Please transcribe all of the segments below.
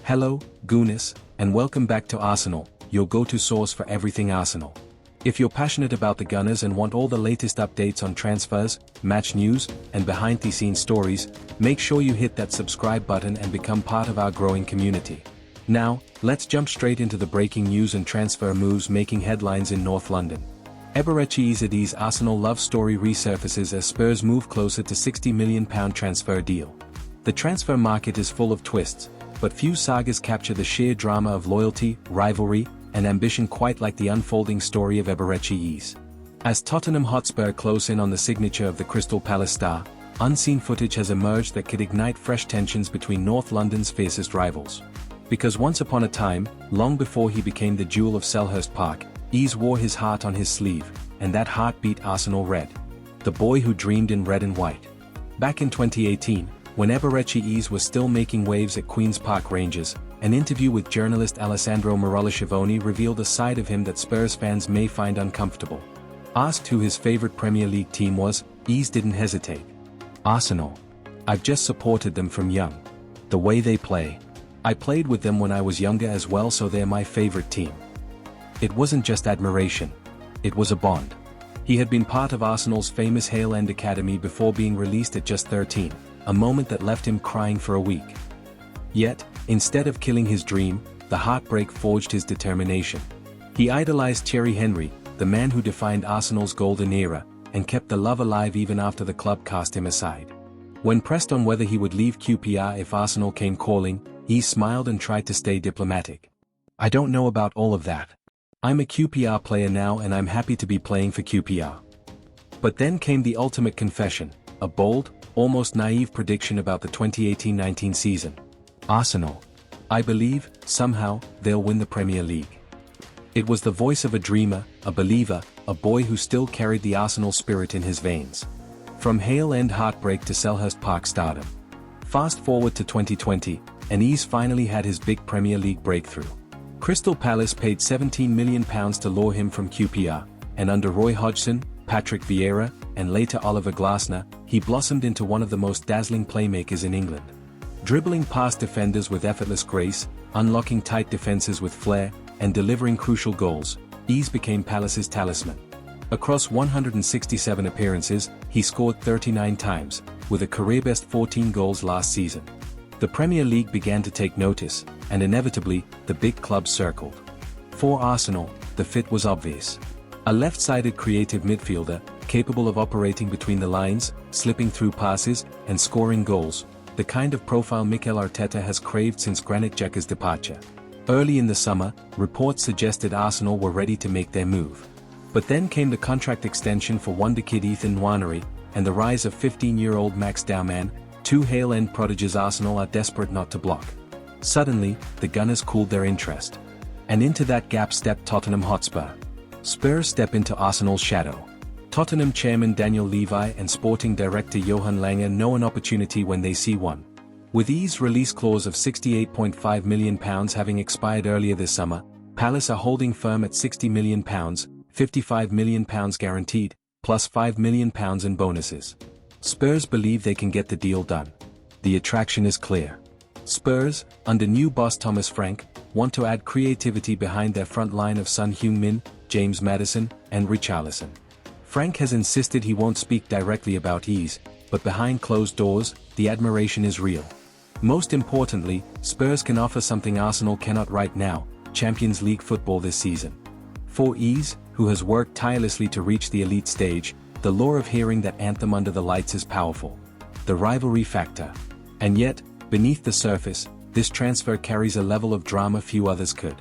Hello, Gooners, and welcome back to Arsenal, your go-to source for everything Arsenal. If you're passionate about the Gunners and want all the latest updates on transfers, match news, and behind-the-scenes stories, make sure you hit that subscribe button and become part of our growing community. Now, let's jump straight into the breaking news and transfer moves making headlines in North London. Eberechi Eze's Arsenal love story resurfaces as Spurs move closer to £60 million transfer deal. The transfer market is full of twists, but few sagas capture the sheer drama of loyalty, rivalry, and ambition quite like the unfolding story of Eberechi Eze. As Tottenham Hotspur close in on the signature of the Crystal Palace star, unseen footage has emerged that could ignite fresh tensions between North London's fiercest rivals. Because once upon a time, long before he became the jewel of Selhurst Park, Eze wore his heart on his sleeve, and that heart beat Arsenal red. The boy who dreamed in red and white. Back in 2018, when Eberechi Eze was still making waves at Queen's Park Rangers, an interview with journalist Alessandro Marola revealed a side of him that Spurs fans may find uncomfortable. Asked who his favorite Premier League team was, Eze didn't hesitate. Arsenal. I've just supported them from young. The way they play. I played with them when I was younger as well, so they're my favorite team. It wasn't just admiration. It was a bond. He had been part of Arsenal's famous Hale End Academy before being released at just 13, a moment that left him crying for a week. Yet, instead of killing his dream, the heartbreak forged his determination. He idolized Thierry Henry, the man who defined Arsenal's golden era, and kept the love alive even after the club cast him aside. When pressed on whether he would leave QPR if Arsenal came calling, he smiled and tried to stay diplomatic. I don't know about all of that. I'm a QPR player now and I'm happy to be playing for QPR. But then came the ultimate confession, a bold, almost naive prediction about the 2018-19 season. Arsenal. I believe, somehow, they'll win the Premier League. It was the voice of a dreamer, a believer, a boy who still carried the Arsenal spirit in his veins. From Hale End heartbreak to Selhurst Park stardom. Fast forward to 2020, and Eze finally had his big Premier League breakthrough. Crystal Palace paid £17 million to lure him from QPR, and under Roy Hodgson, Patrick Vieira, and later Oliver Glasner, he blossomed into one of the most dazzling playmakers in England. Dribbling past defenders with effortless grace, unlocking tight defenses with flair, and delivering crucial goals, Eze became Palace's talisman. Across 167 appearances, he scored 39 times, with a career-best 14 goals last season. The Premier League began to take notice, and inevitably, the big clubs circled. For Arsenal, the fit was obvious. A left-sided creative midfielder, capable of operating between the lines, slipping through passes, and scoring goals, the kind of profile Mikel Arteta has craved since Granit Xhaka's departure. Early in the summer, reports suggested Arsenal were ready to make their move. But then came the contract extension for wonder kid Ethan Nwaneri, and the rise of 15-year-old Max Daumann, two Hale End prodigies Arsenal are desperate not to block. Suddenly, the Gunners cooled their interest. And into that gap stepped Tottenham Hotspur. Spurs step into Arsenal's shadow. Tottenham chairman Daniel Levy and sporting director Johan Lange know an opportunity when they see one. With Eze's release clause of £68.5 million having expired earlier this summer, Palace are holding firm at £60 million, £55 million guaranteed, plus £5 million in bonuses. Spurs believe they can get the deal done. The attraction is clear. Spurs, under new boss Thomas Frank, want to add creativity behind their front line of Son Heung-min, James Maddison, and Richarlison. Frank has insisted he won't speak directly about Eze, but behind closed doors, the admiration is real. Most importantly, Spurs can offer something Arsenal cannot right now, Champions League football this season. For Eze, who has worked tirelessly to reach the elite stage, the lure of hearing that anthem under the lights is powerful. The rivalry factor. And yet, beneath the surface, this transfer carries a level of drama few others could.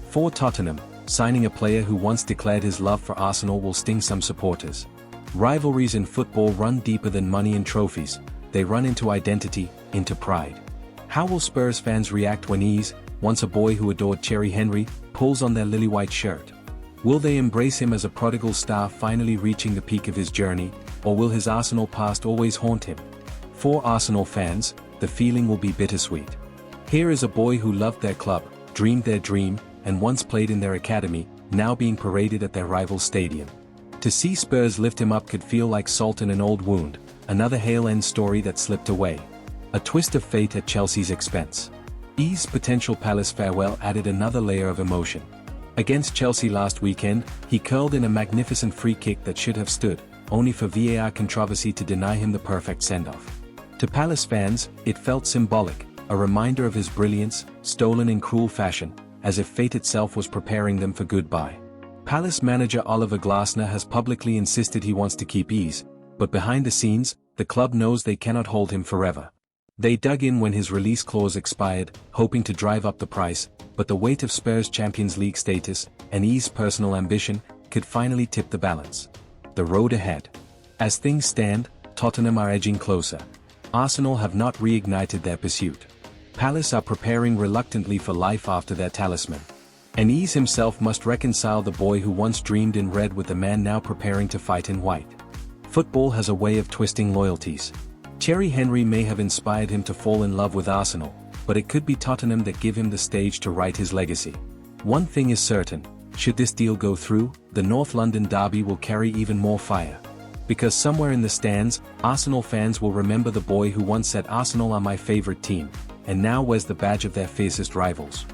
For Tottenham, signing a player who once declared his love for Arsenal will sting some supporters. Rivalries in football run deeper than money and trophies, they run into identity, into pride. How will Spurs fans react when Eze, once a boy who adored Thierry Henry, pulls on their lily-white shirt? Will they embrace him as a prodigal star finally reaching the peak of his journey, or will his Arsenal past always haunt him? For Arsenal fans, the feeling will be bittersweet. Here is a boy who loved their club, dreamed their dream, and once played in their academy, now being paraded at their rival's stadium. To see Spurs lift him up could feel like salt in an old wound, another Hale End story that slipped away. A twist of fate at Chelsea's expense. EZE's potential Palace farewell added another layer of emotion. Against Chelsea last weekend, he curled in a magnificent free kick that should have stood, only for VAR controversy to deny him the perfect send-off. To Palace fans, it felt symbolic, a reminder of his brilliance, stolen in cruel fashion, as if fate itself was preparing them for goodbye. Palace manager Oliver Glasner has publicly insisted he wants to keep EZE, but behind the scenes, the club knows they cannot hold him forever. They dug in when his release clause expired, hoping to drive up the price, but the weight of Spurs' Champions League status, and EZE's personal ambition, could finally tip the balance. The road ahead. As things stand, Tottenham are edging closer. Arsenal have not reignited their pursuit. Palace are preparing reluctantly for life after their talisman. And EZE himself must reconcile the boy who once dreamed in red with the man now preparing to fight in white. Football has a way of twisting loyalties. Thierry Henry may have inspired him to fall in love with Arsenal, but it could be Tottenham that give him the stage to write his legacy. One thing is certain, should this deal go through, the North London derby will carry even more fire. Because somewhere in the stands, Arsenal fans will remember the boy who once said Arsenal are my favorite team, and now wears the badge of their fiercest rivals.